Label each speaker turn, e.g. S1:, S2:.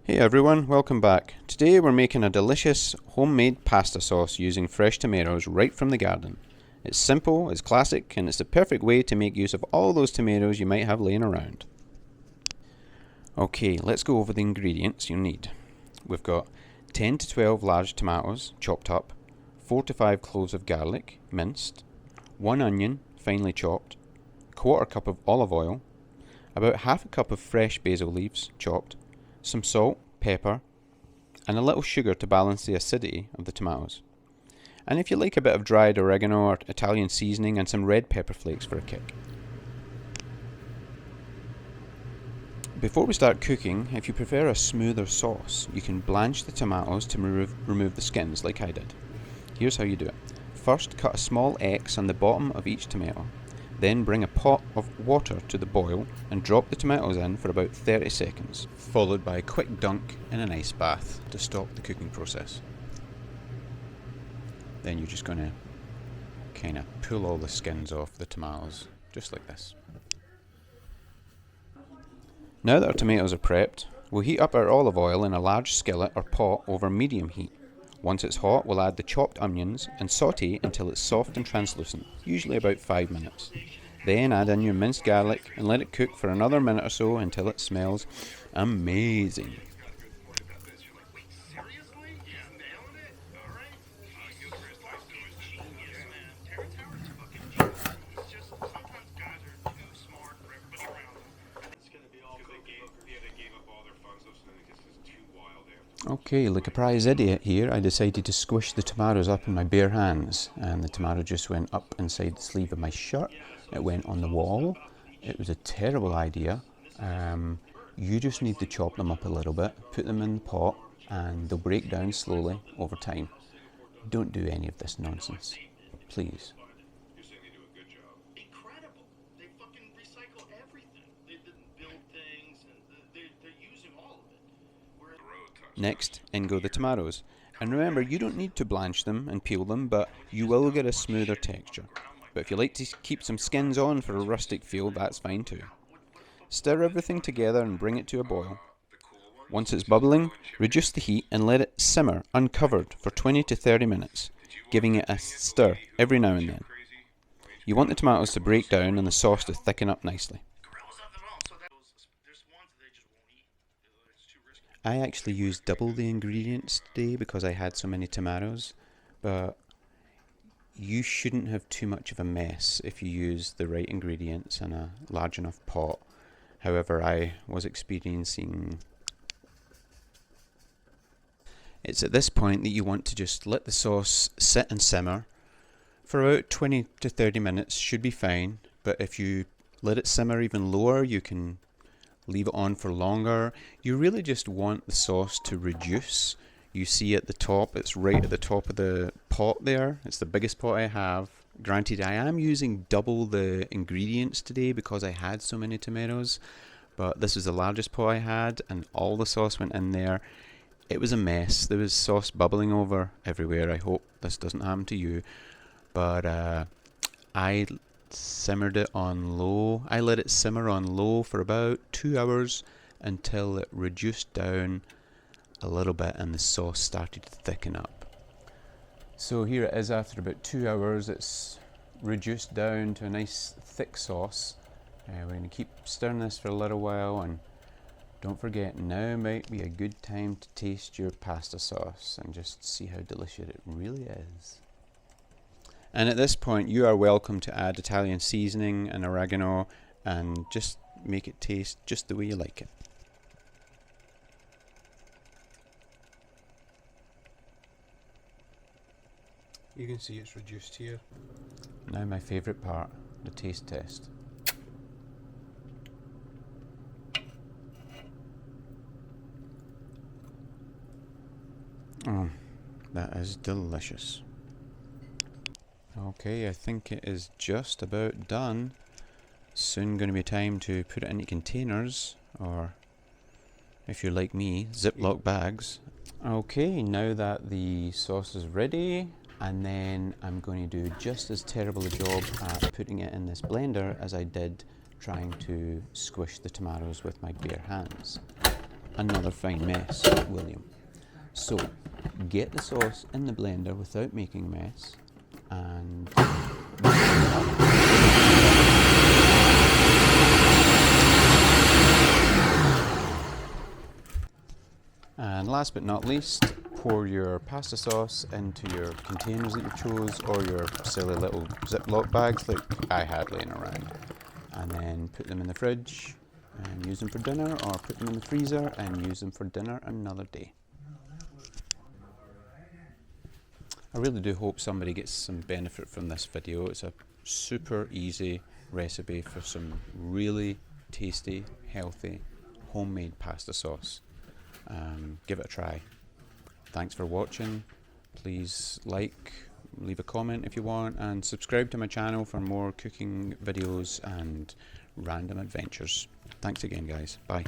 S1: Hey everyone, welcome back. Today we're making a delicious homemade pasta sauce using fresh tomatoes right from the garden. It's simple, it's classic, and it's the perfect way to make use of all those tomatoes you might have laying around. Okay, let's go over the ingredients you'll need. We've got 10 to 12 large tomatoes chopped up, 4 to 5 cloves of garlic minced, 1 onion finely chopped, a quarter cup of olive oil, about half a cup of fresh basil leaves chopped, some salt, pepper, and a little sugar to balance the acidity of the tomatoes. And if you like a bit of dried oregano or Italian seasoning and some red pepper flakes for a kick. Before we start cooking, if you prefer a smoother sauce, you can blanch the tomatoes to remove the skins like I did. Here's how you do it. First, cut a small X on the bottom of each tomato. Then bring a pot of water to the boil and drop the tomatoes in for about 30 seconds, followed by a quick dunk in an ice bath to stop the cooking process. Then you're just going to kind of pull all the skins off the tomatoes, just like this. Now that our tomatoes are prepped, we'll heat up our olive oil in a large skillet or pot over medium heat. Once it's hot, we'll add the chopped onions and saute until it's soft and translucent, usually about 5 minutes. Then add in your minced garlic and let it cook for another minute or so until it smells amazing. Okay, like a prize idiot here, I decided to squish the tomatoes up in my bare hands, and the tomato juice went up inside the sleeve of my shirt. It went on the wall. It was a terrible idea. You just need to chop them up a little bit, put them in the pot, and they'll break down slowly over time. Don't do any of this nonsense, please. Next, in go the tomatoes. And remember, you don't need to blanch them and peel them, but you will get a smoother texture. But if you like to keep some skins on for a rustic feel, that's fine too. Stir everything together and bring it to a boil. Once it's bubbling, reduce the heat and let it simmer uncovered for 20 to 30 minutes, giving it a stir every now and then. You want the tomatoes to break down and the sauce to thicken up nicely. I actually used double the ingredients today because I had so many tomatoes, but you shouldn't have too much of a mess if you use the right ingredients in a large enough pot. However, I was experiencing... It's at this point that you want to just let the sauce sit and simmer for about 20 to 30 minutes, should be fine, but if you let it simmer even lower, you can leave it on for longer. You really just want the sauce to reduce. You see at the top, it's right at the top of the pot there. It's the biggest pot I have. Granted, I am using double the ingredients today because I had so many tomatoes, but this is the largest pot I had and all the sauce went in there. It was a mess. There was sauce bubbling over everywhere. I hope this doesn't happen to you. But I simmered it on low. I let it simmer on low for about 2 hours until it reduced down a little bit and the sauce started to thicken up. So here it is after about 2 hours. It's reduced down to a nice thick sauce. We're going to keep stirring this for a little while, and don't forget, now might be a good time to taste your pasta sauce and just see how delicious it really is. And at this point, you are welcome to add Italian seasoning and oregano and just make it taste just the way you like it. You can see it's reduced here. Now my favourite part, the taste test. Oh, that is delicious. Okay, I think it is just about done. Soon going to be time to put it into containers, or if you're like me, Ziploc bags. Okay, now that the sauce is ready, and then I'm going to do just as terrible a job at putting it in this blender as I did trying to squish the tomatoes with my bare hands. another fine mess, William. So get the sauce in the blender without making a mess, and last but not least, pour your pasta sauce into your containers that you chose, or your silly little Ziploc bags like I had laying around, and then put them in the fridge and use them for dinner, or put them in the freezer and use them for dinner another day. I really do hope somebody gets some benefit from this video. It's a super easy recipe for some really tasty, healthy, homemade pasta sauce. Give it a try. Thanks for watching. Please like, leave a comment if you want, and subscribe to my channel for more cooking videos and random adventures. Thanks again, guys. Bye.